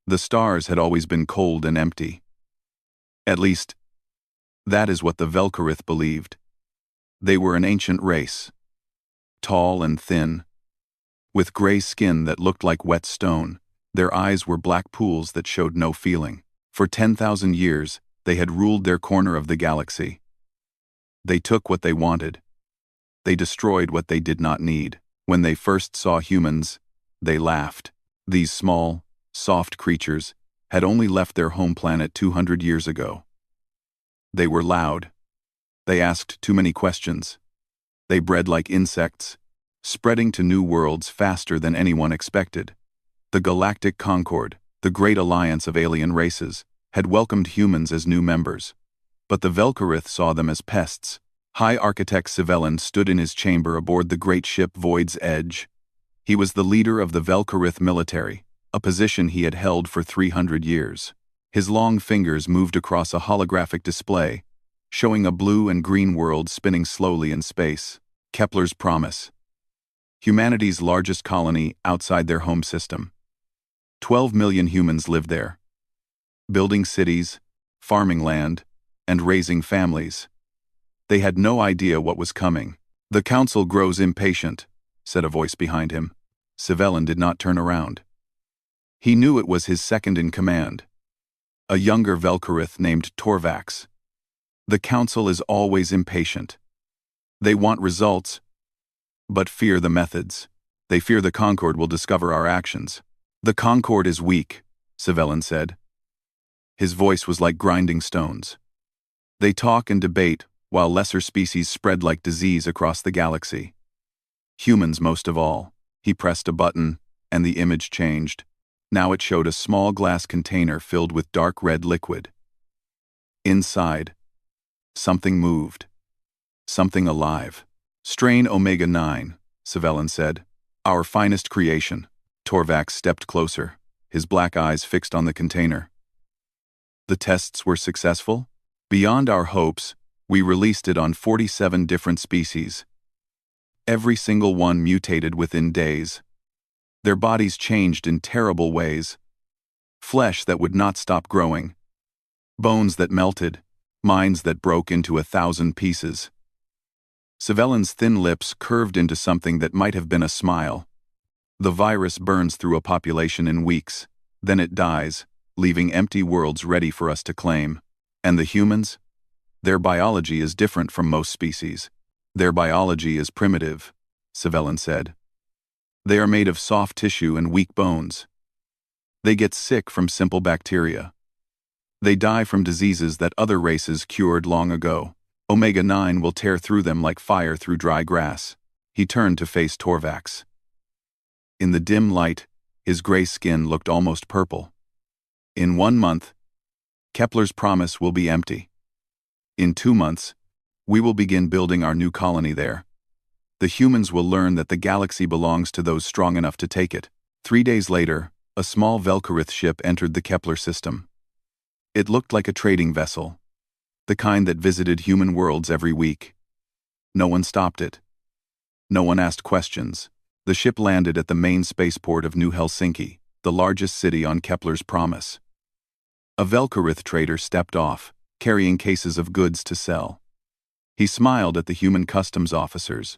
The stars had always been cold and empty. At least, that is what the Velkarith believed. They were an ancient race. Tall and thin, with gray skin that looked like wet stone. Their eyes were black pools that showed no feeling. For 10,000 years, they had ruled their corner of the galaxy. They took what they wanted. They destroyed what they did not need. When they first saw humans, they laughed. These small, soft creatures had only left their home planet 200 years ago. They were loud. They asked too many questions. They bred like insects, spreading to new worlds faster than anyone expected. The Galactic Concord, the great alliance of alien races, had welcomed humans as new members. But the Velkarith saw them as pests. High Architect Scivelin stood in his chamber aboard the great ship Void's Edge. He was the leader of the Velkarith military, a position he had held for 300 years. His long fingers moved across a holographic display, showing a blue and green world spinning slowly in space. Kepler's Promise. Humanity's largest colony outside their home system. 12 million humans lived there, building cities, farming land, and raising families. They had no idea what was coming. "The council grows impatient," said a voice behind him. Scivelin did not turn around. He knew it was his second in command, a younger Velkarith named Torvax. "The council is always impatient. They want results, but fear the methods. They fear the Concord will discover our actions." "The Concord is weak," Scivelin said. His voice was like grinding stones. "They talk and debate, while lesser species spread like disease across the galaxy. Humans most of all." He pressed a button, and the image changed. Now it showed a small glass container filled with dark red liquid. Inside, something moved. Something alive. "Strain Omega-9, Scivelin said. "Our finest creation." Torvax stepped closer, his black eyes fixed on the container. "The tests were successful? Beyond our hopes, we released it on 47 different species. Every single one mutated within days. Their bodies changed in terrible ways. Flesh that would not stop growing. Bones that melted, minds that broke into 1,000 pieces." Scivelin's thin lips curved into something that might have been a smile. "The virus burns through a population in weeks, then it dies, leaving empty worlds ready for us to claim. And the humans? Their biology is different from most species. Their biology is primitive," Scivelin said. "They are made of soft tissue and weak bones. They get sick from simple bacteria. They die from diseases that other races cured long ago. Omega-9 will tear through them like fire through dry grass." He turned to face Torvax. In the dim light, his gray skin looked almost purple. "In 1 month, Kepler's Promise will be empty. In 2 months, we will begin building our new colony there. The humans will learn that the galaxy belongs to those strong enough to take it." 3 days later, a small Velkarith ship entered the Kepler system. It looked like a trading vessel, the kind that visited human worlds every week. No one stopped it. No one asked questions. The ship landed at the main spaceport of New Helsinki, the largest city on Kepler's Promise. A Velkarith trader stepped off, carrying cases of goods to sell. He smiled at the human customs officers.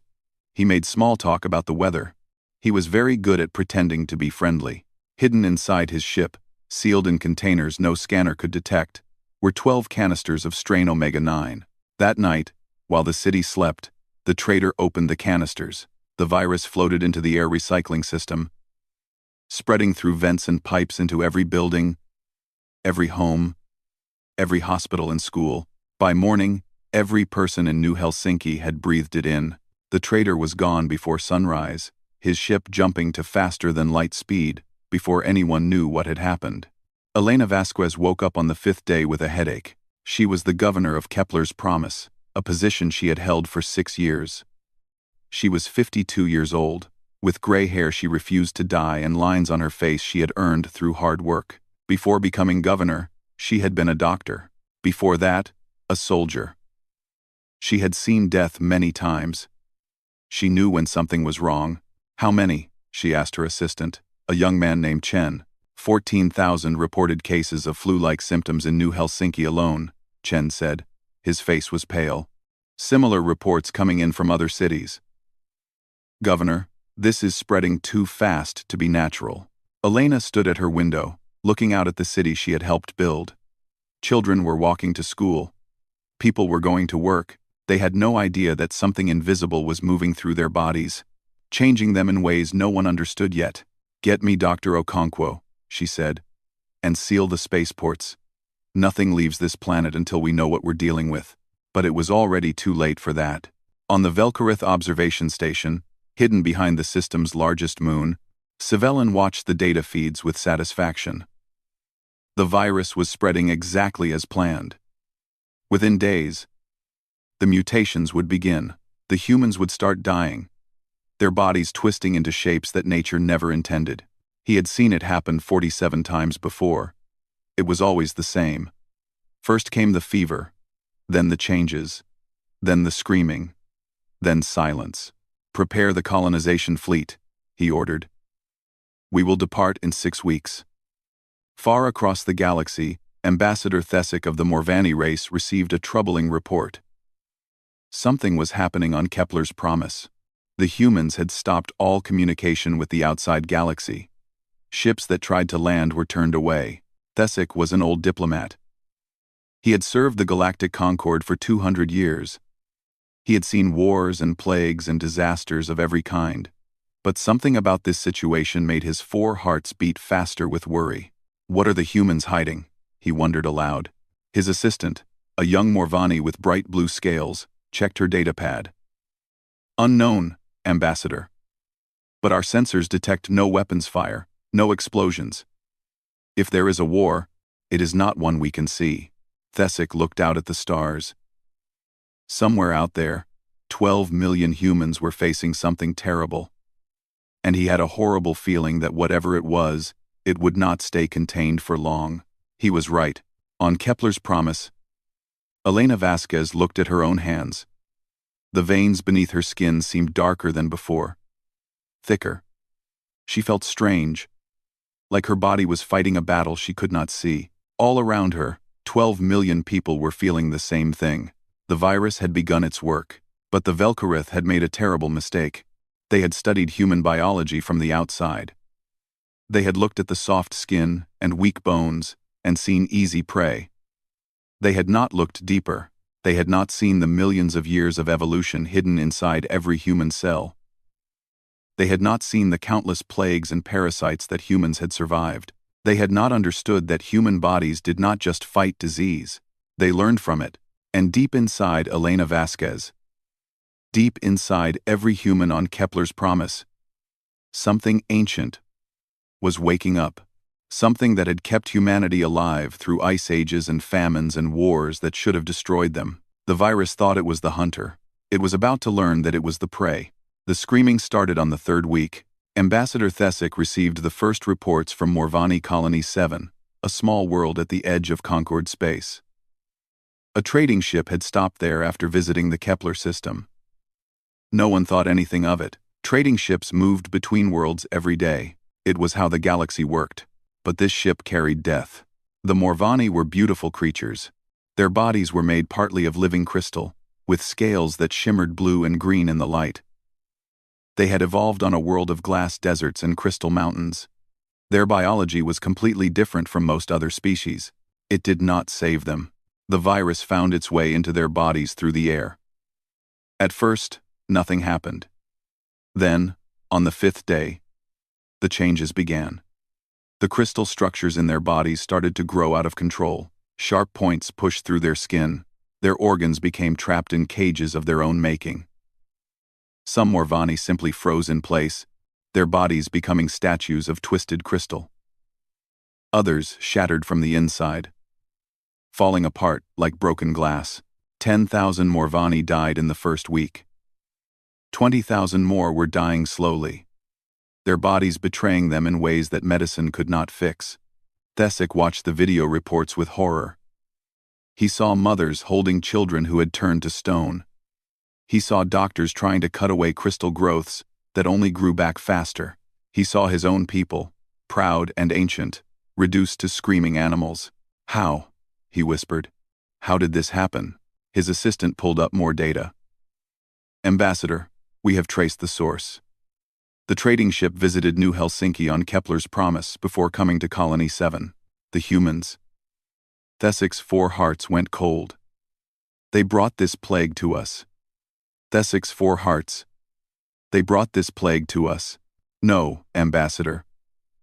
He made small talk about the weather. He was very good at pretending to be friendly. Hidden inside his ship, sealed in containers no scanner could detect, were 12 canisters of strain Omega-9. That night, while the city slept, the trader opened the canisters. The virus floated into the air recycling system, spreading through vents and pipes into every building, every home, every hospital and school. By morning, every person in New Helsinki had breathed it in. The trader was gone before sunrise, his ship jumping to faster than light speed, before anyone knew what had happened. Elena Vasquez woke up on the 5th day with a headache. She was the governor of Kepler's Promise, a position she had held for 6 years. She was 52 years old. With gray hair she refused to dye and lines on her face she had earned through hard work. Before becoming governor, she had been a doctor. Before that, a soldier. She had seen death many times. She knew when something was wrong. "How many?" she asked her assistant, a young man named Chen. 14,000 reported cases of flu-like symptoms in New Helsinki alone, Chen said. His face was pale. Similar reports coming in from other cities. Governor, this is spreading too fast to be natural. Elena stood at her window, looking out at the city she had helped build. Children were walking to school. People were going to work. They had no idea that something invisible was moving through their bodies, changing them in ways no one understood yet. Get me Dr. Okonkwo, she said, and seal the spaceports. Nothing leaves this planet until we know what we're dealing with. But it was already too late for that. On the Velkarith observation station, hidden behind the system's largest moon, Sivellin watched the data feeds with satisfaction. The virus was spreading exactly as planned. Within days, the mutations would begin. The humans would start dying, their bodies twisting into shapes that nature never intended. He had seen it happen 47 times before. It was always the same. First came the fever, then the changes, then the screaming, then silence. Prepare the colonization fleet, he ordered. We will depart in 6 weeks. Far across the galaxy, Ambassador Thesic of the Morvani race received a troubling report. Something was happening on Kepler's promise. The humans had stopped all communication with the outside galaxy. Ships that tried to land were turned away. Thesic was an old diplomat. He had served the Galactic Concord for 200 years. He had seen wars and plagues and disasters of every kind. But something about this situation made his 4 hearts beat faster with worry. What are the humans hiding? He wondered aloud. His assistant, a young Morvani with bright blue scales, checked her datapad. Unknown, Ambassador. But our sensors detect no weapons fire, no explosions. If there is a war, it is not one we can see. Thesic looked out at the stars. Somewhere out there, 12 million humans were facing something terrible. And he had a horrible feeling that whatever it was, it would not stay contained for long. He was right. On Kepler's promise, Elena Vasquez looked at her own hands. The veins beneath her skin seemed darker than before. Thicker. She felt strange, like her body was fighting a battle she could not see. All around her, 12 million people were feeling the same thing. The virus had begun its work, but the Velkarith had made a terrible mistake. They had studied human biology from the outside. They had looked at the soft skin and weak bones and seen easy prey. They had not looked deeper. They had not seen the millions of years of evolution hidden inside every human cell. They had not seen the countless plagues and parasites that humans had survived. They had not understood that human bodies did not just fight disease. They learned from it. And deep inside Elena Vasquez, deep inside every human on Kepler's promise, something ancient was waking up. Something that had kept humanity alive through ice ages and famines and wars that should have destroyed them. The virus thought it was the hunter. It was about to learn that it was the prey. The screaming started on the 3rd week. Ambassador Thesic received the first reports from Morvani Colony 7, a small world at the edge of Concord space. A trading ship had stopped there after visiting the Kepler system. No one thought anything of it. Trading ships moved between worlds every day. It was how the galaxy worked. But this ship carried death. The Morvani were beautiful creatures. Their bodies were made partly of living crystal, with scales that shimmered blue and green in the light. They had evolved on a world of glass deserts and crystal mountains. Their biology was completely different from most other species. It did not save them. The virus found its way into their bodies through the air. At first, nothing happened. Then, on the 5th day, the changes began. The crystal structures in their bodies started to grow out of control. Sharp points pushed through their skin. Their organs became trapped in cages of their own making. Some Morvani simply froze in place, their bodies becoming statues of twisted crystal. Others shattered from the inside, falling apart like broken glass. 10,000 Morvani died in the 1st week. 20,000 more were dying slowly, their bodies betraying them in ways that medicine could not fix. Thesic watched the video reports with horror. He saw mothers holding children who had turned to stone. He saw doctors trying to cut away crystal growths that only grew back faster. He saw his own people, proud and ancient, reduced to screaming animals. How? He whispered. How did this happen? His assistant pulled up more data. Ambassador, we have traced the source. The trading ship visited New Helsinki on Kepler's promise before coming to Colony 7. The humans. Thessic's 4 hearts went cold. They brought this plague to us. Thessic's 4 hearts. They brought this plague to us. No, Ambassador.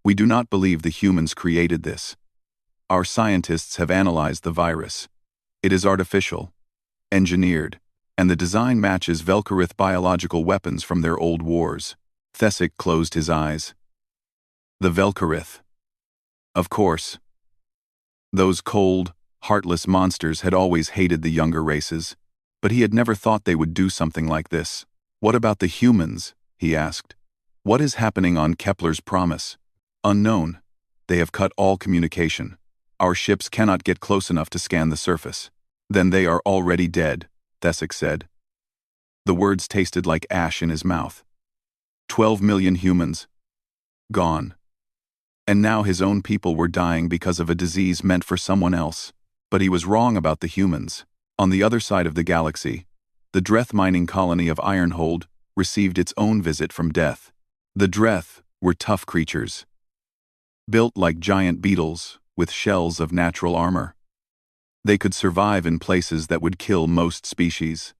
We do not believe the humans created this. Our scientists have analyzed the virus. It is artificial, engineered, and the design matches Velkarith biological weapons from their old wars. Thessic closed his eyes. The Velkarith. Of course. Those cold, heartless monsters had always hated the younger races, but he had never thought they would do something like this. What about the humans? He asked. What is happening on Kepler's promise? Unknown. They have cut all communication. Our ships cannot get close enough to scan the surface. Then they are already dead, Thessic said. The words tasted like ash in his mouth. 12 million humans. Gone. And now his own people were dying because of a disease meant for someone else. But he was wrong about the humans. On the other side of the galaxy, the Dreth mining colony of Ironhold received its own visit from death. The Dreth were tough creatures, built like giant beetles with shells of natural armor. They could survive in places that would kill most species.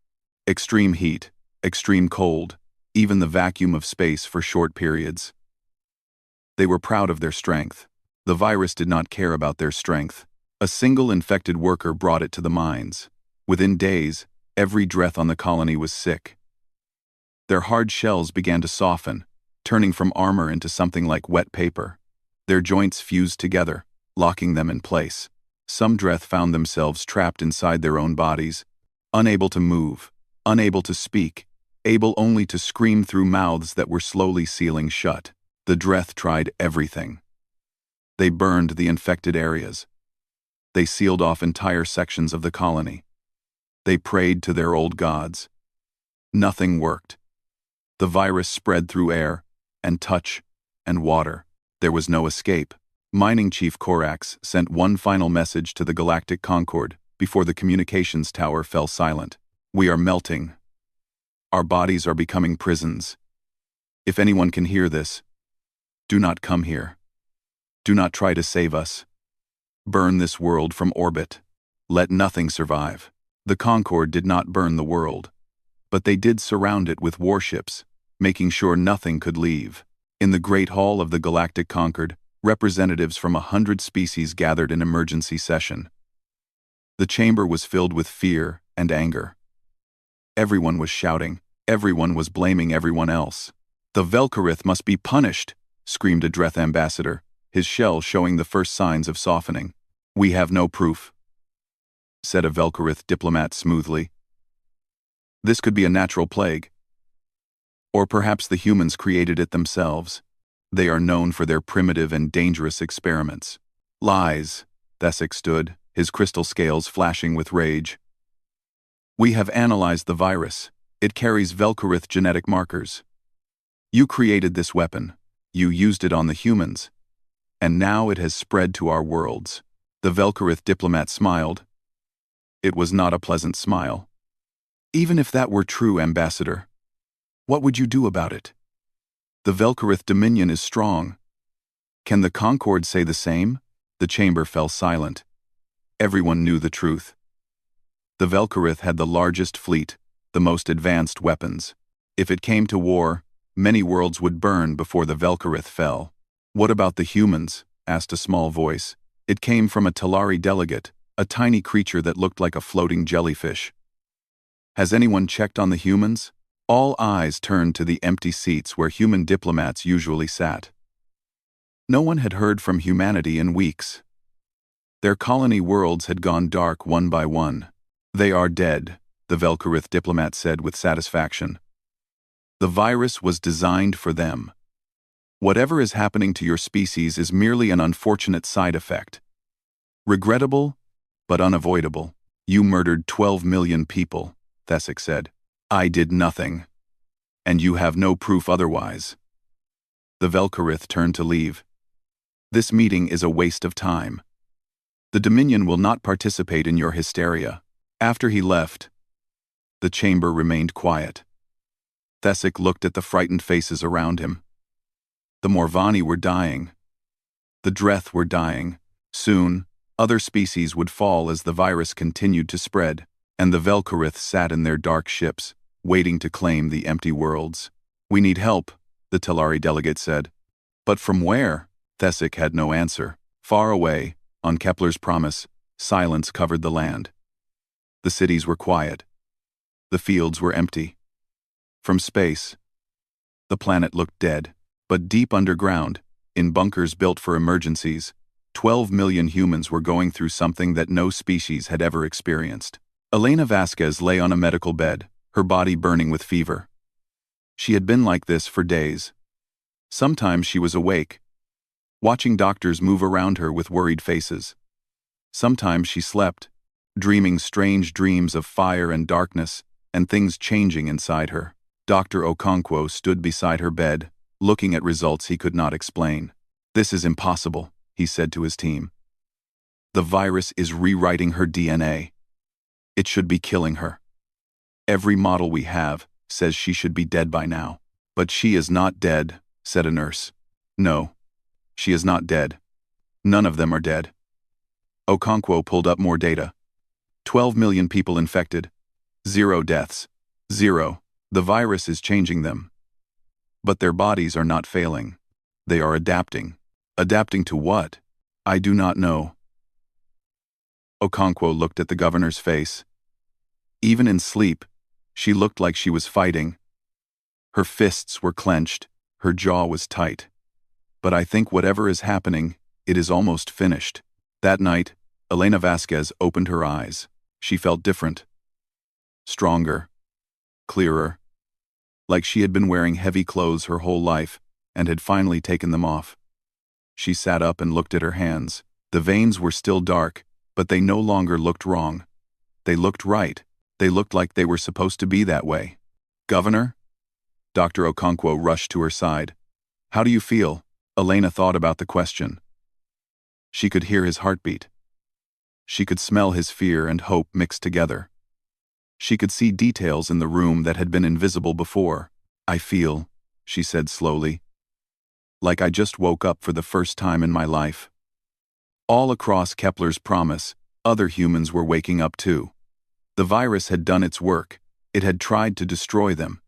Extreme heat, extreme cold, even the vacuum of space for short periods. They were proud of their strength. The virus did not care about their strength. A single infected worker brought it to the mines. Within days, every Dreth on the colony was sick. Their hard shells began to soften, turning from armor into something like wet paper. Their joints fused together, locking them in place. Some Dreth found themselves trapped inside their own bodies, unable to move, unable to speak, able only to scream through mouths that were slowly sealing shut. The Dreth tried everything. They burned the infected areas. They sealed off entire sections of the colony. They prayed to their old gods. Nothing worked. The virus spread through air, and touch, and water. There was no escape. Mining Chief Korax sent one final message to the Galactic Concord before the communications tower fell silent. We are melting. Our bodies are becoming prisons. If anyone can hear this, do not come here. Do not try to save us. Burn this world from orbit. Let nothing survive. The Concord did not burn the world, but they did surround it with warships, making sure nothing could leave. In the Great Hall of the Galactic Concord, representatives from 100 species gathered in emergency session. The chamber was filled with fear and anger. Everyone was shouting. Everyone was blaming everyone else. The Velkarith must be punished, screamed a Dreth ambassador, his shell showing the first signs of softening. We have no proof, said a Velkarith diplomat smoothly. This could be a natural plague. Or perhaps the humans created it themselves. They are known for their primitive and dangerous experiments. Lies, Thessic stood, his crystal scales flashing with rage. We have analyzed the virus. It carries Velkarith genetic markers. You created this weapon. You used it on the humans. And now it has spread to our worlds. The Velkarith diplomat smiled. It was not a pleasant smile. Even if that were true, Ambassador, what would you do about it? The Velkarith Dominion is strong. Can the Concord say the same? The chamber fell silent. Everyone knew the truth. The Velkarith had the largest fleet, the most advanced weapons. If it came to war, many worlds would burn before the Velkarith fell. What about the humans? Asked a small voice. It came from a Talari delegate, a tiny creature that looked like a floating jellyfish. Has anyone checked on the humans? All eyes turned to the empty seats where human diplomats usually sat. No one had heard from humanity in weeks. Their colony worlds had gone dark one by one. They are dead, the Velkarith diplomat said with satisfaction. The virus was designed for them. Whatever is happening to your species is merely an unfortunate side effect. Regrettable, but unavoidable. You murdered 12 million people, Thessic said. I did nothing. And you have no proof otherwise. The Velkarith turned to leave. This meeting is a waste of time. The Dominion will not participate in your hysteria. After he left, the chamber remained quiet. Thesic looked at the frightened faces around him. The Morvani were dying. The Dreth were dying. Soon, other species would fall as the virus continued to spread, and the Vel'Kareth sat in their dark ships, waiting to claim the empty worlds. "We need help," the Telari delegate said. "But from where?" Thesic had no answer. Far away, on Kepler's promise, silence covered the land. The cities were quiet. The fields were empty. From space, the planet looked dead. But deep underground, in bunkers built for emergencies, 12 million humans were going through something that no species had ever experienced. Elena Vasquez lay on a medical bed, her body burning with fever. She had been like this for days. Sometimes she was awake, watching doctors move around her with worried faces. Sometimes she slept, dreaming strange dreams of fire and darkness, and things changing inside her. Dr. Okonkwo stood beside her bed, looking at results he could not explain. "This is impossible," he said to his team. "The virus is rewriting her DNA. It should be killing her. Every model we have says she should be dead by now." "But she is not dead," said a nurse. "No, she is not dead. None of them are dead." Okonkwo pulled up more data. 12 million people infected. 0 deaths. 0. The virus is changing them. But their bodies are not failing. They are adapting. Adapting to what? I do not know. Okonkwo looked at the governor's face. Even in sleep, she looked like she was fighting. Her fists were clenched, her jaw was tight. "But I think whatever is happening, it is almost finished." That night, Elena Vasquez opened her eyes. She felt different. Stronger. Clearer. Like she had been wearing heavy clothes her whole life, and had finally taken them off. She sat up and looked at her hands. The veins were still dark, but they no longer looked wrong. They looked right. They looked like they were supposed to be that way. "Governor?" Dr. Okonkwo rushed to her side. "How do you feel?" Elena thought about the question. She could hear his heartbeat. She could smell his fear and hope mixed together. She could see details in the room that had been invisible before. "I feel," she said slowly, "like I just woke up for the first time in my life." All across Kepler's promise, other humans were waking up too. The virus had done its work. It had tried to destroy them.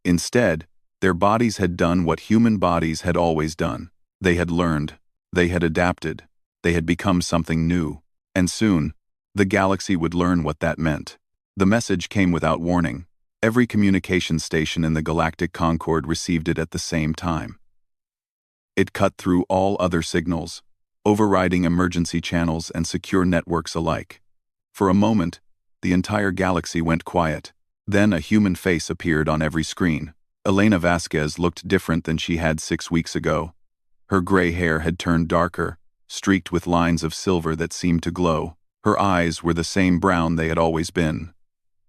Instead, their bodies had done what human bodies had always done. They had learned. They had adapted. They had become something new. And soon, the galaxy would learn what that meant. The message came without warning. Every communication station in the Galactic Concord received it at the same time. It cut through all other signals, overriding emergency channels and secure networks alike. For a moment, the entire galaxy went quiet. Then a human face appeared on every screen. Elena Vasquez looked different than she had 6 weeks ago. Her gray hair had turned darker, streaked with lines of silver that seemed to glow. Her eyes were the same brown they had always been.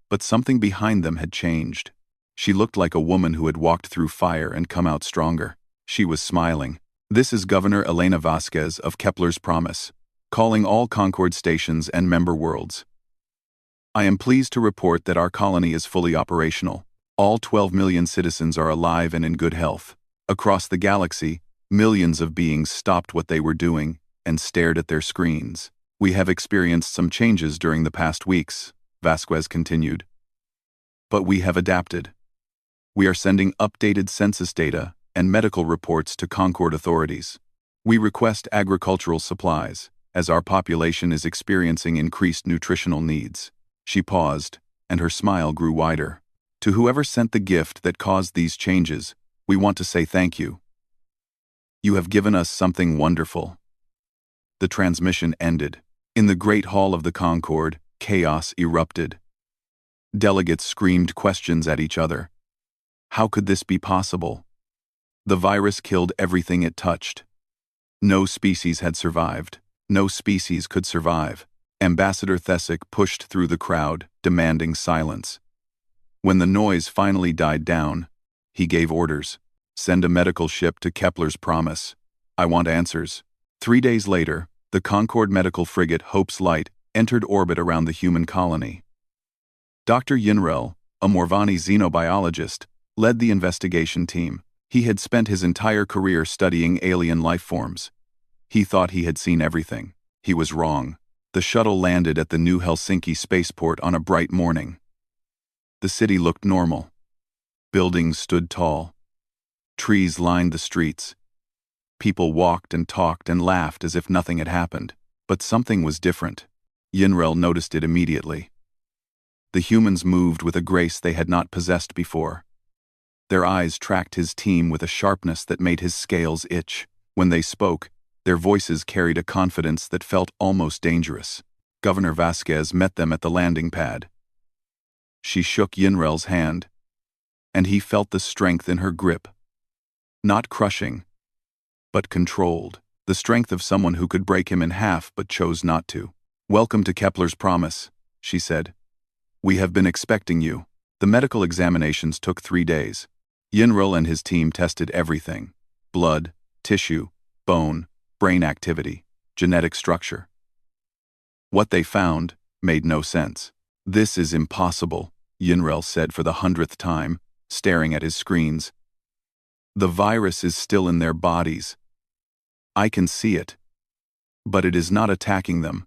But something behind them had changed. She looked like a woman who had walked through fire and come out stronger. She was smiling. "This is Governor Elena Vasquez of Kepler's Promise, calling all Concord stations and member worlds. I am pleased to report that our colony is fully operational. All 12 million citizens are alive and in good health. Across the galaxy, millions of beings stopped what they were doing and stared at their screens. We have experienced some changes during the past weeks," Vasquez continued. "But we have adapted. We are sending updated census data and medical reports to Concord authorities. We request agricultural supplies, as our population is experiencing increased nutritional needs." She paused, and her smile grew wider. "To whoever sent the gift that caused these changes, we want to say thank you. You have given us something wonderful." The transmission ended. In the Great Hall of the Concord, chaos erupted. Delegates screamed questions at each other. How could this be possible? The virus killed everything it touched. No species had survived. No species could survive. Ambassador Thesic pushed through the crowd, demanding silence. When the noise finally died down, he gave orders. "Send a medical ship to Kepler's Promise. I want answers." 3 days later, the Concord medical frigate Hope's Light entered orbit around the human colony. Dr. Yinrel, a Morvani xenobiologist, led the investigation team. He had spent his entire career studying alien life forms. He thought he had seen everything. He was wrong. The shuttle landed at the New Helsinki spaceport on a bright morning. The city looked normal. Buildings stood tall. Trees lined the streets. People walked and talked and laughed as if nothing had happened. But something was different. Yinrel noticed it immediately. The humans moved with a grace they had not possessed before. Their eyes tracked his team with a sharpness that made his scales itch. When they spoke, their voices carried a confidence that felt almost dangerous. Governor Vasquez met them at the landing pad. She shook Yinrel's hand, and he felt the strength in her grip. Not crushing, but controlled. The strength of someone who could break him in half but chose not to. "Welcome to Kepler's Promise," she said. "We have been expecting you." The medical examinations took 3 days. Yinrel and his team tested everything: blood, tissue, bone, brain activity, genetic structure. What they found made no sense. "This is impossible," Yinrel said for the 100th time, staring at his screens. "The virus is still in their bodies. I can see it. But it is not attacking them.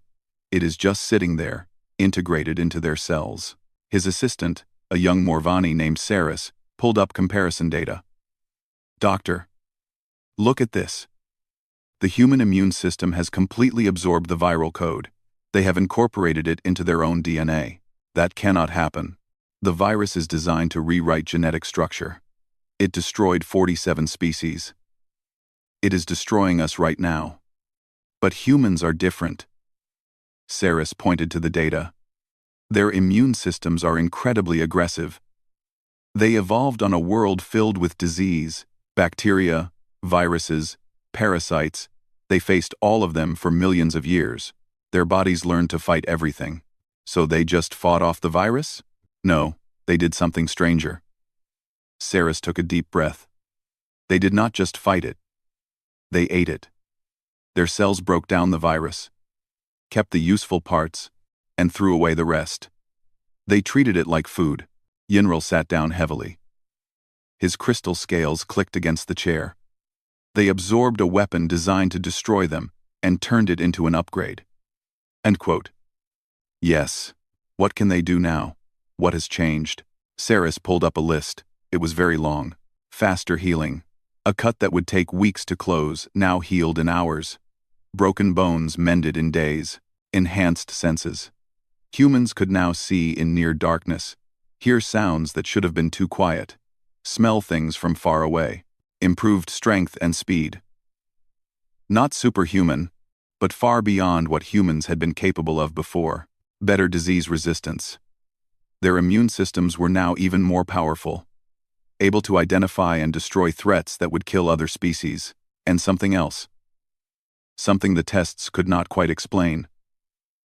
It is just sitting there, integrated into their cells." His assistant, a young Morvani named Saris, pulled up comparison data. "Doctor, look at this. The human immune system has completely absorbed the viral code. They have incorporated it into their own DNA. That cannot happen. The virus is designed to rewrite genetic structure. It destroyed 47 species. It is destroying us right now. But humans are different." Saris pointed to the data. "Their immune systems are incredibly aggressive. They evolved on a world filled with disease, bacteria, viruses, parasites. They faced all of them for millions of years. Their bodies learned to fight everything. So they just fought off the virus? No, they did something stranger." Saris took a deep breath. "They did not just fight it. They ate it. Their cells broke down the virus, kept the useful parts, and threw away the rest. They treated it like food." Yinrel sat down heavily. His crystal scales clicked against the chair. "They absorbed a weapon designed to destroy them and turned it into an upgrade." End quote. "Yes. What can they do now? What has changed?" Saris pulled up a list. It was very long. Faster healing. A cut that would take weeks to close, now healed in hours. Broken bones mended in days. Enhanced senses. Humans could now see in near darkness, hear sounds that should have been too quiet, smell things from far away. Improved strength and speed. Not superhuman, but far beyond what humans had been capable of before. Better disease resistance. Their immune systems were now even more powerful, able to identify and destroy threats that would kill other species, and something else. Something the tests could not quite explain.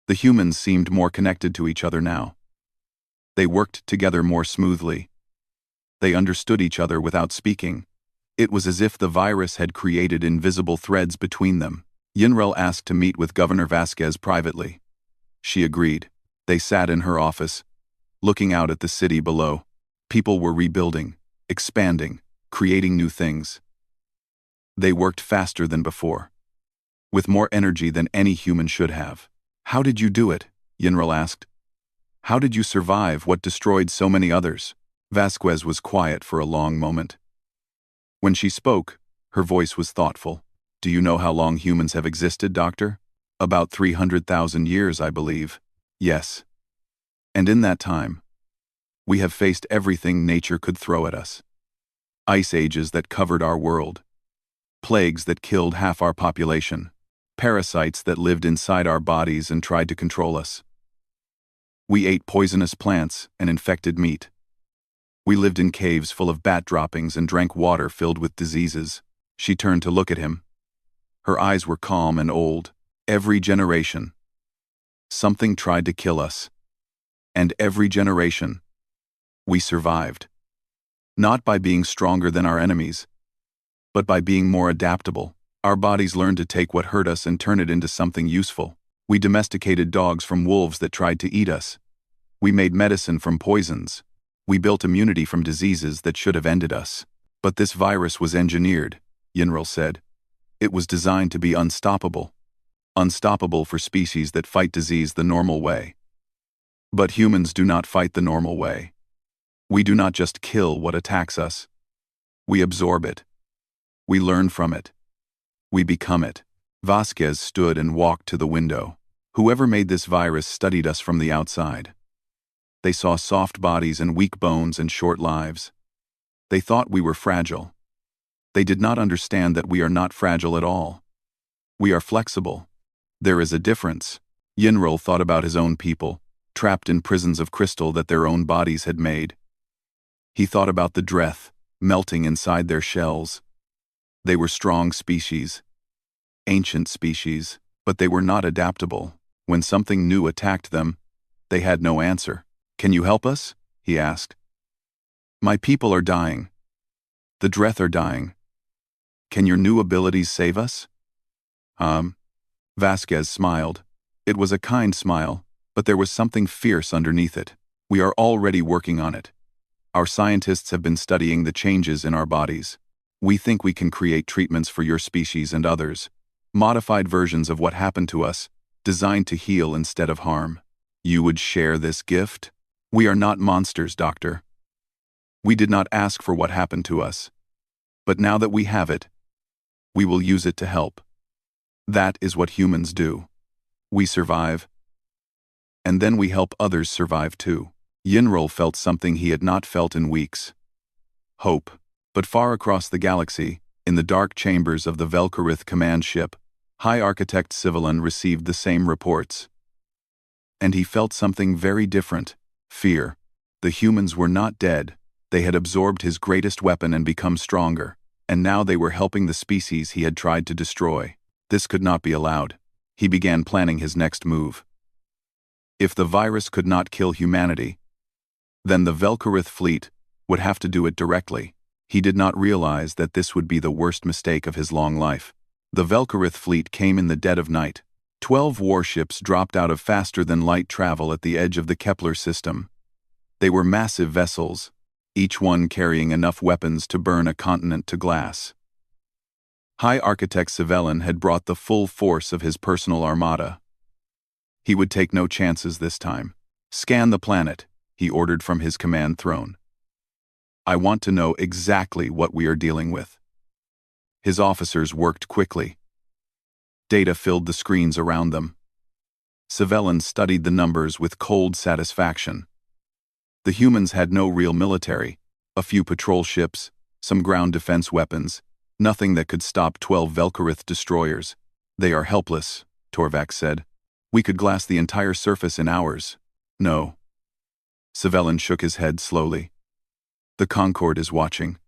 The humans seemed more connected to each other now. They worked together more smoothly. They understood each other without speaking. It was as if the virus had created invisible threads between them. Yinrel asked to meet with Governor Vasquez privately. She agreed. They sat in her office, looking out at the city below. People were rebuilding, expanding, creating new things. They worked faster than before, with more energy than any human should have. "How did you do it?" Yinrel asked. "How did you survive what destroyed so many others?" Vasquez was quiet for a long moment. When she spoke, her voice was thoughtful. "Do you know how long humans have existed, Doctor?" "About 300,000 years, I believe." "Yes. And in that time, we have faced everything nature could throw at us. Ice ages that covered our world. Plagues that killed half our population. Parasites that lived inside our bodies and tried to control us. We ate poisonous plants and infected meat. We lived in caves full of bat droppings and drank water filled with diseases." She turned to look at him. Her eyes were calm and old. "Every generation, something tried to kill us. And every generation, we survived. Not by being stronger than our enemies, but by being more adaptable, Our bodies learned to take what hurt us and turn it into something useful. We domesticated dogs from wolves that tried to eat us. We made medicine from poisons. We built immunity from diseases that should have ended us. But this virus was engineered, Yinril said. It was designed to be unstoppable. Unstoppable for species that fight disease the normal way. But humans do not fight the normal way. We do not just kill what attacks us. We absorb it. We learn from it. We become it. Vasquez stood and walked to the window. Whoever made this virus studied us from the outside. They saw soft bodies and weak bones and short lives. They thought we were fragile. They did not understand that we are not fragile at all. We are flexible. There is a difference. Yinril thought about his own people, trapped in prisons of crystal that their own bodies had made. He thought about the Dreth, melting inside their shells. They were strong species, ancient species, but they were not adaptable. When something new attacked them, they had no answer. "Can you help us?" he asked. "My people are dying. The Dreth are dying. Can your new abilities save us?" Vasquez smiled. It was a kind smile, but there was something fierce underneath it. "We are already working on it. Our scientists have been studying the changes in our bodies. We think we can create treatments for your species and others, modified versions of what happened to us, designed to heal instead of harm. You would share this gift? We are not monsters, Doctor. We did not ask for what happened to us. But now that we have it, we will use it to help. That is what humans do. We survive, and then we help others survive too." Yinril felt something he had not felt in weeks. Hope. But far across the galaxy, in the dark chambers of the Velkarith command ship, High Architect Civilan received the same reports. And he felt something very different: fear. The humans were not dead. They had absorbed his greatest weapon and become stronger, and now they were helping the species he had tried to destroy. This could not be allowed. He began planning his next move. If the virus could not kill humanity, then the Velkarith fleet would have to do it directly. He did not realize that this would be the worst mistake of his long life. The Velkarith fleet came in the dead of night. 12 warships dropped out of faster-than-light travel at the edge of the Kepler system. They were massive vessels, each one carrying enough weapons to burn a continent to glass. High Architect Civilan had brought the full force of his personal armada. He would take no chances this time. "Scan the planet," he ordered from his command throne. "I want to know exactly what we are dealing with." His officers worked quickly. Data filled the screens around them. Civilan studied the numbers with cold satisfaction. The humans had no real military, a few patrol ships, some ground defense weapons, nothing that could stop 12 Velkarith destroyers. "They are helpless," Torvax said. "We could glass the entire surface in hours." "No." Civilan shook his head slowly. "The Concord is watching.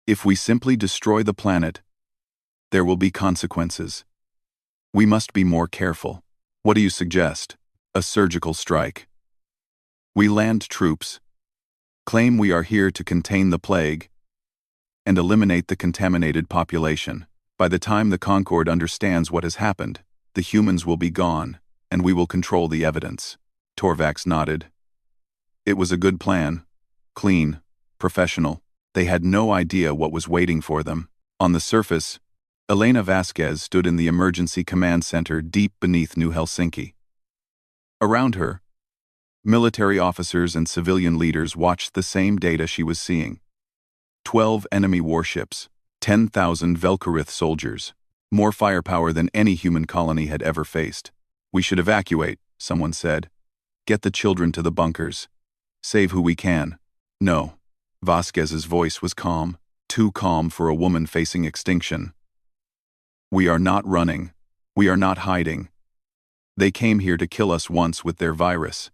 If we simply destroy the planet, there will be consequences. We must be more careful." "What do you suggest?" "A surgical strike. We land troops, claim we are here to contain the plague, and eliminate the contaminated population. By the time the Concord understands what has happened, the humans will be gone, and we will control the evidence." Torvax nodded. It was a good plan. Clean, professional. They had no idea what was waiting for them. On the surface, Elena Vasquez stood in the emergency command center deep beneath New Helsinki. Around her, military officers and civilian leaders watched the same data she was seeing. 12 enemy warships, 10,000 Velkarith soldiers, more firepower than any human colony had ever faced. "We should evacuate," someone said. "Get the children to the bunkers. Save who we can." "No." Vasquez's voice was calm, too calm for a woman facing extinction. "We are not running. We are not hiding. They came here to kill us once with their virus.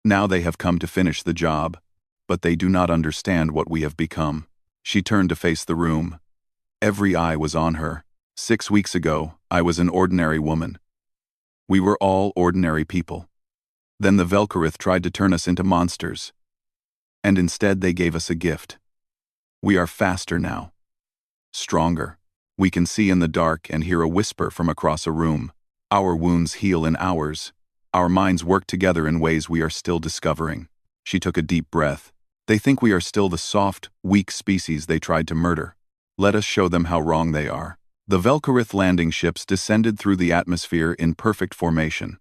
Now they have come to finish the job, but they do not understand what we have become." She turned to face the room. Every eye was on her. 6 weeks ago, I was an ordinary woman. We were all ordinary people. Then the Velkarith tried to turn us into monsters. And instead they gave us a gift. We are faster now. Stronger. We can see in the dark and hear a whisper from across a room. Our wounds heal in hours. Our minds work together in ways we are still discovering. She took a deep breath. They think we are still the soft, weak species they tried to murder. Let us show them how wrong they are. The Velkarith landing ships descended through the atmosphere in perfect formation.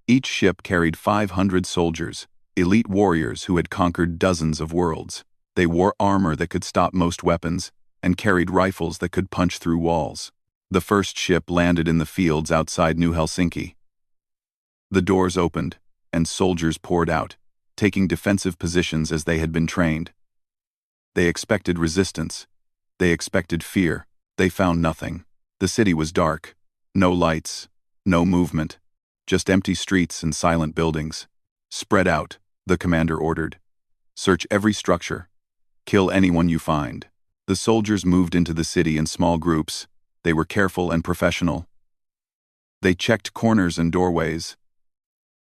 Each ship carried 500 soldiers, elite warriors who had conquered dozens of worlds. They wore armor that could stop most weapons, and carried rifles that could punch through walls. The first ship landed in the fields outside New Helsinki. The doors opened, and soldiers poured out, taking defensive positions as they had been trained. They expected resistance. They expected fear. They found nothing. The city was dark. No lights, no movement, just empty streets and silent buildings. Spread out, the commander ordered. Search every structure. Kill anyone you find. The soldiers moved into the city in small groups. They were careful and professional. They checked corners and doorways.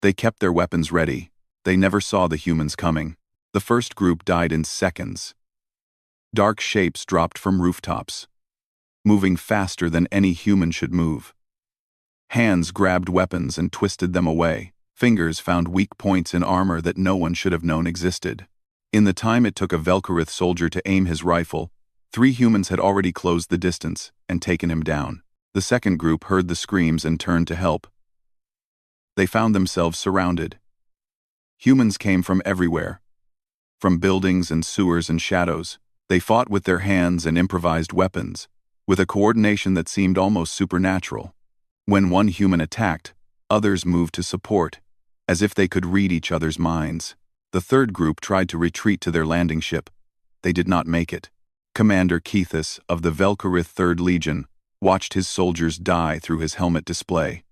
They kept their weapons ready. They never saw the humans coming. The first group died in seconds. Dark shapes dropped from rooftops, moving faster than any human should move. Hands grabbed weapons and twisted them away. Fingers found weak points in armor that no one should have known existed. In the time it took a Velkarith soldier to aim his rifle, 3 humans had already closed the distance and taken him down. The second group heard the screams and turned to help. They found themselves surrounded. Humans came from everywhere. From buildings and sewers and shadows. They fought with their hands and improvised weapons, with a coordination that seemed almost supernatural. When one human attacked, others moved to support, as if they could read each other's minds. The third group tried to retreat to their landing ship. They did not make it. Commander Keithus of the Velkarith 3rd Legion watched his soldiers die through his helmet display.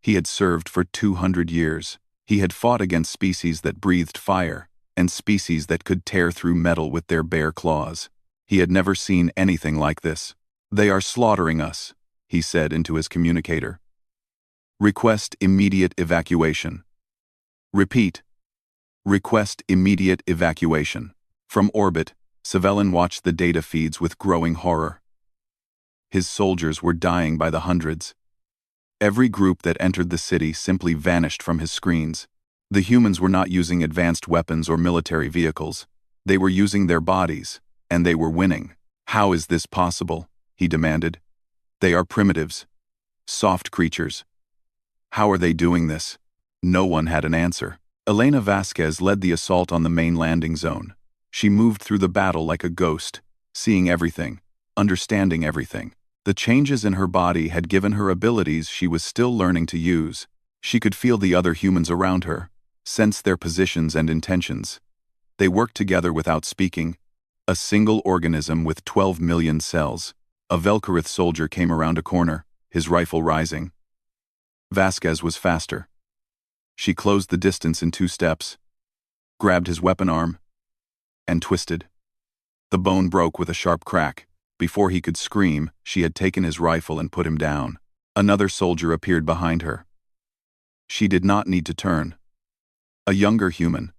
He had served for 200 years. He had fought against species that breathed fire, and species that could tear through metal with their bare claws. He had never seen anything like this. "They are slaughtering us," he said into his communicator. "Request immediate evacuation." "Repeat. Request immediate evacuation." From orbit, Savelin watched the data feeds with growing horror. His soldiers were dying by the hundreds. Every group that entered the city simply vanished from his screens. The humans were not using advanced weapons or military vehicles. They were using their bodies, and they were winning. "How is this possible?" he demanded. "They are primitives. Soft creatures. How are they doing this?" No one had an answer. Elena Vasquez led the assault on the main landing zone. She moved through the battle like a ghost, seeing everything, understanding everything. The changes in her body had given her abilities she was still learning to use. She could feel the other humans around her, sense their positions and intentions. They worked together without speaking. A single organism with 12 million cells. A Velkarith soldier came around a corner, his rifle rising. Vasquez was faster. She closed the distance in 2 steps, grabbed his weapon arm, and twisted. The bone broke with a sharp crack. Before he could scream, she had taken his rifle and put him down. Another soldier appeared behind her. She did not need to turn. A younger human,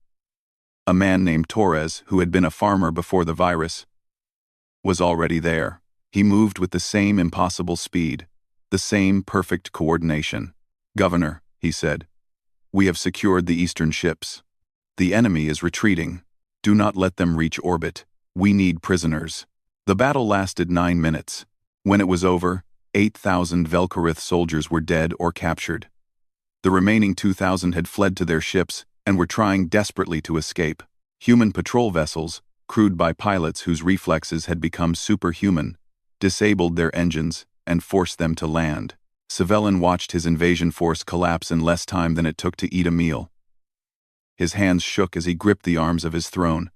a man named Torres, who had been a farmer before the virus, was already there. He moved with the same impossible speed, the same perfect coordination. "Governor," he said, "we have secured the eastern ships. The enemy is retreating. Do not let them reach orbit. We need prisoners." The battle lasted 9 minutes. When it was over, 8,000 Velkarith soldiers were dead or captured. The remaining 2,000 had fled to their ships and were trying desperately to escape. Human patrol vessels, crewed by pilots whose reflexes had become superhuman, disabled their engines and forced them to land. Savelin watched his invasion force collapse in less time than it took to eat a meal. His hands shook as he gripped the arms of his throne.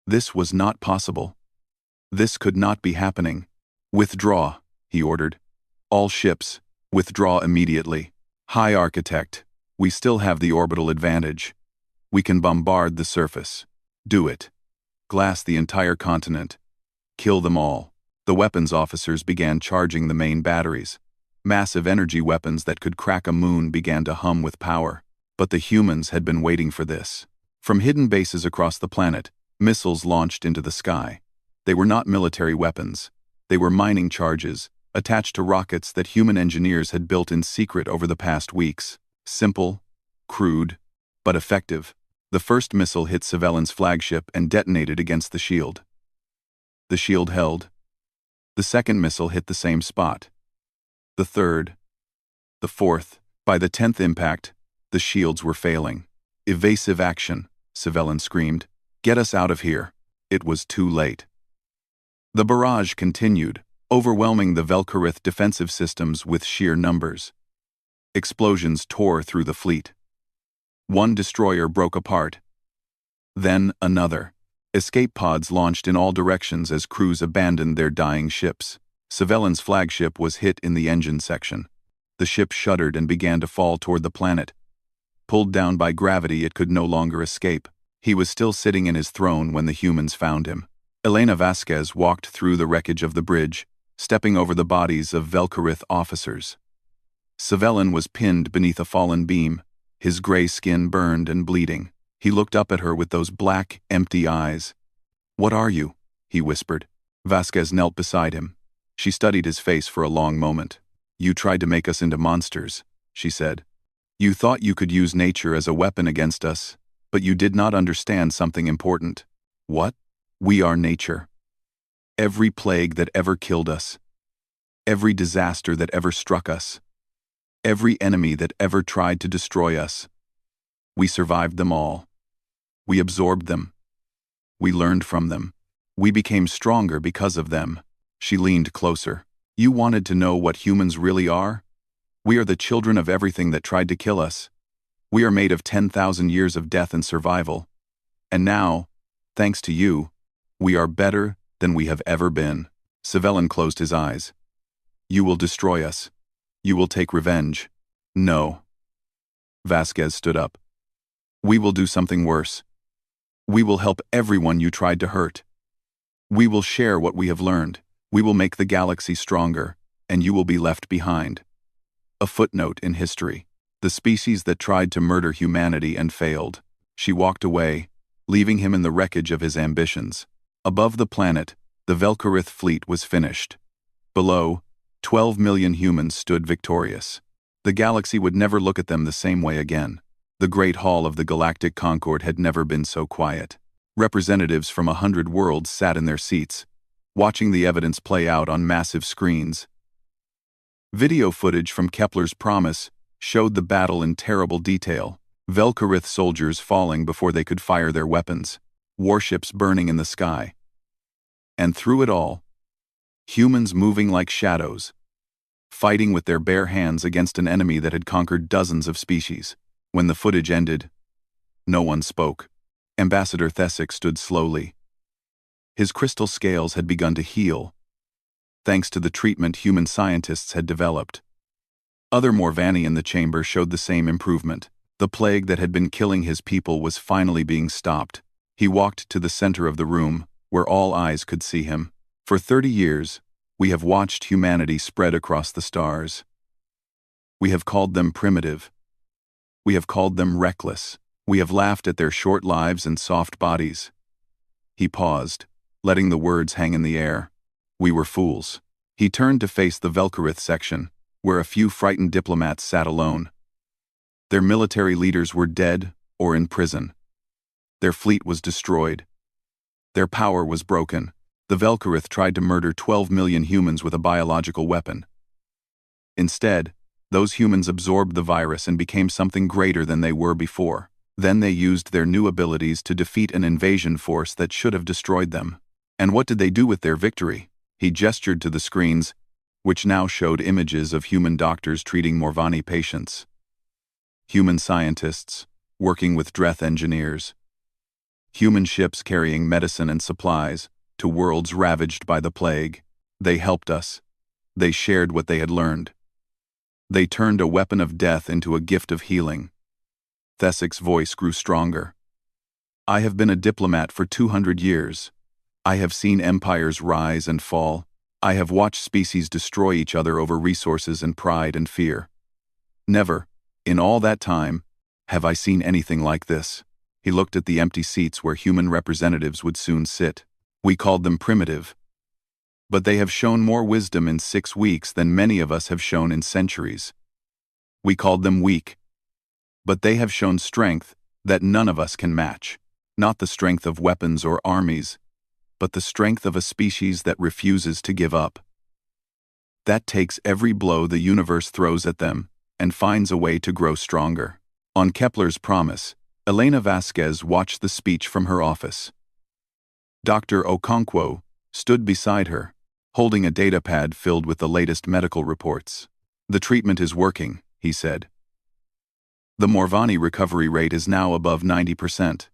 This was not possible. This could not be happening. "Withdraw," he ordered. "All ships, withdraw immediately. High Architect, we still have the orbital advantage. We can bombard the surface. Do it. Glass the entire continent. Kill them all." The weapons officers began charging the main batteries. Massive energy weapons that could crack a moon began to hum with power. But the humans had been waiting for this. From hidden bases across the planet, missiles launched into the sky. They were not military weapons. They were mining charges, attached to rockets that human engineers had built in secret over the past weeks. Simple, crude, but effective. The first missile hit Savellin's flagship and detonated against the shield. The shield held. The second missile hit the same spot. The third. The fourth. By the 10th impact, the shields were failing. "Evasive action," Savellin screamed. "Get us out of here." It was too late. The barrage continued, overwhelming the Vel'Kareth defensive systems with sheer numbers. Explosions tore through the fleet. One destroyer broke apart. Then another. Escape pods launched in all directions as crews abandoned their dying ships. Savellin's flagship was hit in the engine section. The ship shuddered and began to fall toward the planet. Pulled down by gravity, it could no longer escape. He was still sitting in his throne when the humans found him. Elena Vasquez walked through the wreckage of the bridge, stepping over the bodies of Vel'Kareth officers. Savellin was pinned beneath a fallen beam, his gray skin burned and bleeding. He looked up at her with those black, empty eyes. "What are you?" he whispered. Vasquez knelt beside him. She studied his face for a long moment. "You tried to make us into monsters," she said. "You thought you could use nature as a weapon against us, but you did not understand something important." "What?" "We are nature. Every plague that ever killed us. Every disaster that ever struck us. Every enemy that ever tried to destroy us. We survived them all. We absorbed them. We learned from them. We became stronger because of them." She leaned closer. "You wanted to know what humans really are? We are the children of everything that tried to kill us. We are made of 10,000 years of death and survival. And now, thanks to you, we are better than we have ever been." Savellin closed his eyes. "You will destroy us. You will take revenge." "No." Vasquez stood up. "We will do something worse. We will help everyone you tried to hurt. We will share what we have learned. We will make the galaxy stronger, and you will be left behind. A footnote in history. The species that tried to murder humanity and failed." She walked away, leaving him in the wreckage of his ambitions. Above the planet, the Vel'Kareth fleet was finished. Below, 12 million humans stood victorious. The galaxy would never look at them the same way again. The Great Hall of the Galactic Concord had never been so quiet. Representatives from 100 worlds sat in their seats, watching the evidence play out on massive screens. Video footage from Kepler's Promise showed the battle in terrible detail. Vel'Kareth soldiers falling before they could fire their weapons, warships burning in the sky. And through it all, humans moving like shadows, fighting with their bare hands against an enemy that had conquered dozens of species. When the footage ended, no one spoke. Ambassador Thesic stood slowly. His crystal scales had begun to heal, thanks to the treatment human scientists had developed. Other Morvani in the chamber showed the same improvement. The plague that had been killing his people was finally being stopped. He walked to the center of the room, where all eyes could see him. "For 30 years, we have watched humanity spread across the stars. We have called them primitive. We have called them reckless. We have laughed at their short lives and soft bodies." He paused, letting the words hang in the air. "We were fools." He turned to face the Vel'Kareth section, where a few frightened diplomats sat alone. Their military leaders were dead or in prison. Their fleet was destroyed. Their power was broken. The Vel'Kareth tried to murder 12 million humans with a biological weapon. Instead, those humans absorbed the virus and became something greater than they were before. Then they used their new abilities to defeat an invasion force that should have destroyed them. And what did they do with their victory? He gestured to the screens, which now showed images of human doctors treating Morvani patients. Human scientists, working with Dreth engineers. Human ships carrying medicine and supplies to worlds ravaged by the plague. They helped us. They shared what they had learned. They turned a weapon of death into a gift of healing. Thesic's voice grew stronger. "I have been a diplomat for 200 years. I have seen empires rise and fall. I have watched species destroy each other over resources and pride and fear. Never, in all that time, have I seen anything like this." He looked at the empty seats where human representatives would soon sit. "We called them primitive. But they have shown more wisdom in 6 weeks than many of us have shown in centuries. We called them weak. But they have shown strength that none of us can match. Not the strength of weapons or armies, but the strength of a species that refuses to give up. That takes every blow the universe throws at them and finds a way to grow stronger. On Kepler's promise, Elena Vasquez watched the speech from her office. Dr. Okonkwo stood beside her, holding a datapad filled with the latest medical reports. "The treatment is working," he said. "The Morvani recovery rate is now above 90%.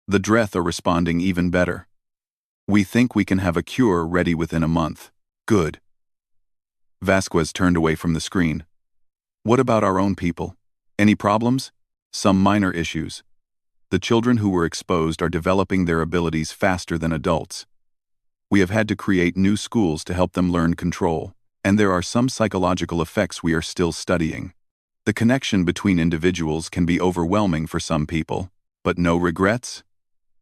The Dreth are responding even better. We think we can have a cure ready within a month." "Good." Vasquez turned away from the screen. "What about our own people? Any problems?" "Some minor issues. The children who were exposed are developing their abilities faster than adults. We have had to create new schools to help them learn control, and there are some psychological effects we are still studying. The connection between individuals can be overwhelming for some people, but no regrets?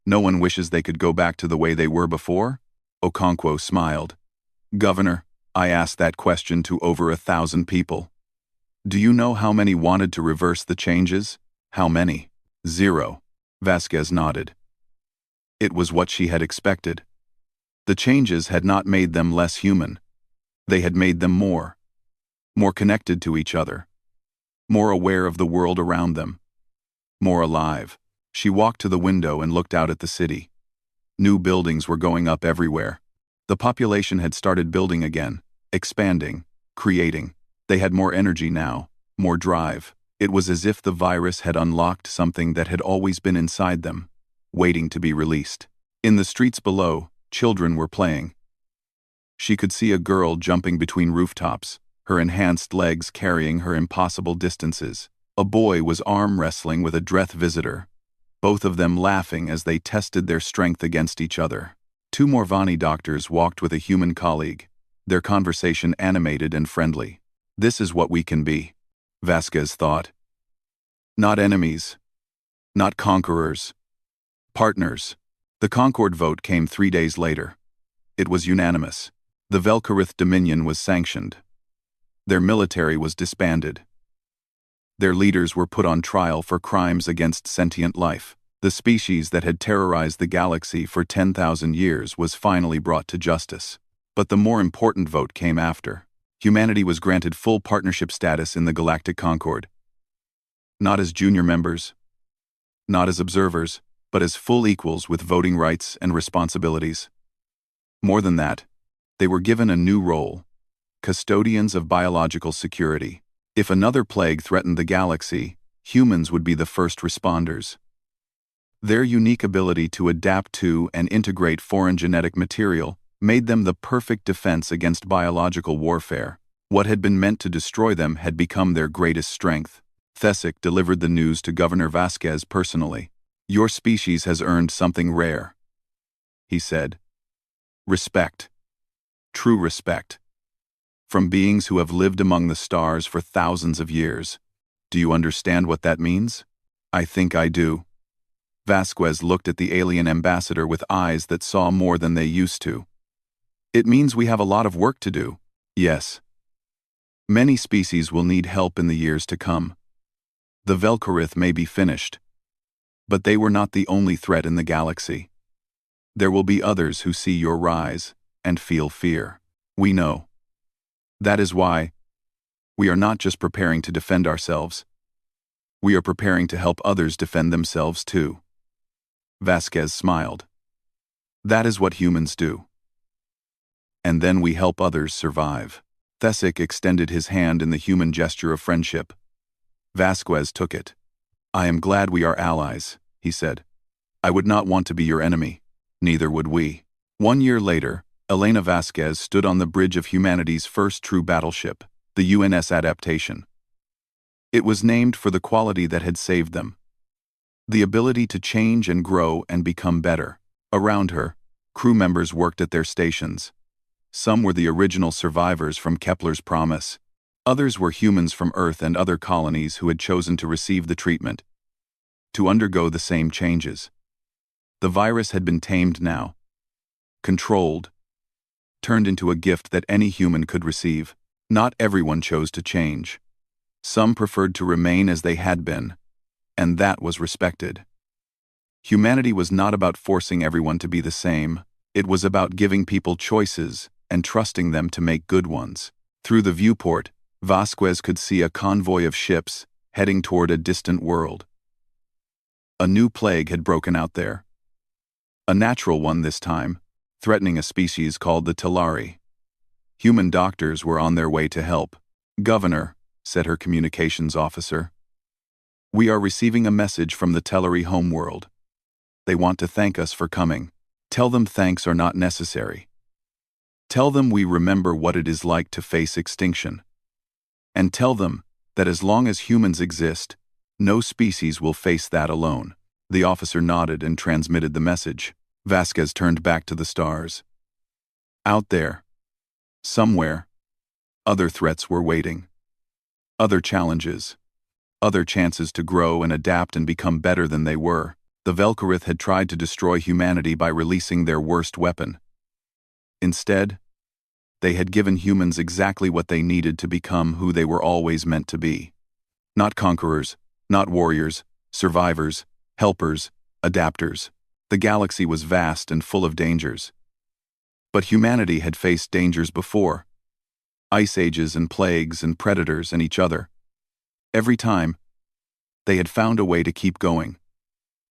No one wishes they could go back to the way they were before?" Okonkwo smiled. "Governor, I asked that question to over 1,000 people. Do you know how many wanted to reverse the changes? How many?" "Zero." Vasquez nodded. It was what she had expected. The changes had not made them less human. They had made them more connected to each other, more aware of the world around them, more alive. She walked to the window and looked out at the city. New buildings were going up everywhere. The population had started building again, expanding, creating. They had more energy now, more drive. It was as if the virus had unlocked something that had always been inside them, waiting to be released. In the streets below, children were playing. She could see a girl jumping between rooftops, her enhanced legs carrying her impossible distances. A boy was arm wrestling with a Dreth visitor, both of them laughing as they tested their strength against each other. 2 Morvani doctors walked with a human colleague, their conversation animated and friendly. "This is what we can be," Vasquez thought. "Not enemies. Not conquerors. Partners." The Concord vote came 3 days later. It was unanimous. The Velkarith Dominion was sanctioned. Their military was disbanded. Their leaders were put on trial for crimes against sentient life. The species that had terrorized the galaxy for 10,000 years was finally brought to justice. But the more important vote came after. Humanity was granted full partnership status in the Galactic Concord. Not as junior members, not as observers, but as full equals with voting rights and responsibilities. More than that, they were given a new role: custodians of biological security. If another plague threatened the galaxy, humans would be the first responders. Their unique ability to adapt to and integrate foreign genetic material made them the perfect defense against biological warfare. What had been meant to destroy them had become their greatest strength. Thesic delivered the news to Governor Vasquez personally. "Your species has earned something rare," he said. "Respect. True respect. From beings who have lived among the stars for thousands of years. Do you understand what that means?" "I think I do." Vasquez looked at the alien ambassador with eyes that saw more than they used to. "It means we have a lot of work to do." "Yes. Many species will need help in the years to come. The Velkarith may be finished, but they were not the only threat in the galaxy. There will be others who see your rise and feel fear. We know. That is why we are not just preparing to defend ourselves. We are preparing to help others defend themselves too." Vasquez smiled. "That is what humans do. And then we help others survive." Thesic extended his hand in the human gesture of friendship. Vasquez took it. "I am glad we are allies," he said. "I would not want to be your enemy. Neither would we." 1 year later, Elena Vasquez stood on the bridge of humanity's first true battleship, the UNS Adaptation. It was named for the quality that had saved them: the ability to change and grow and become better. Around her, crew members worked at their stations. Some were the original survivors from Kepler's promise. Others were humans from Earth and other colonies who had chosen to receive the treatment, to undergo the same changes. The virus had been tamed now, controlled, turned into a gift that any human could receive. Not everyone chose to change. Some preferred to remain as they had been, and that was respected. Humanity was not about forcing everyone to be the same. It was about giving people choices and trusting them to make good ones. Through the viewport, Vasquez could see a convoy of ships heading toward a distant world. A new plague had broken out there. A natural one this time, threatening a species called the Telari. Human doctors were on their way to help. "Governor," said her communications officer, "we are receiving a message from the Telari homeworld. They want to thank us for coming. Tell them thanks are not necessary. Tell them we remember what it is like to face extinction. And tell them that as long as humans exist, no species will face that alone." The officer nodded and transmitted the message. Vasquez turned back to the stars. Out there, somewhere, other threats were waiting. Other challenges. Other chances to grow and adapt and become better than they were. The Velkarith had tried to destroy humanity by releasing their worst weapon. Instead, they had given humans exactly what they needed to become who they were always meant to be. Not conquerors, not warriors, survivors, helpers, adapters. The galaxy was vast and full of dangers. But humanity had faced dangers before. Ice ages and plagues and predators and each other. Every time, they had found a way to keep going.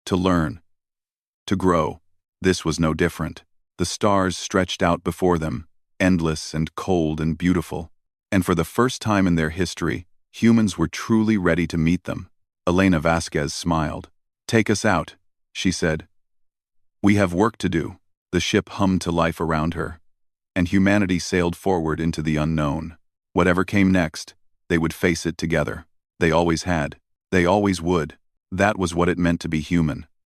To learn. To grow. This was no different. The stars stretched out before them, endless and cold and beautiful. And for the first time in their history, humans were truly ready to meet them. Elena Vasquez smiled. "Take us out," she said. "We have work to do." The ship hummed to life around her, and humanity sailed forward into the unknown. Whatever came next, they would face it together. They always had. They always would. That was what it meant to be human.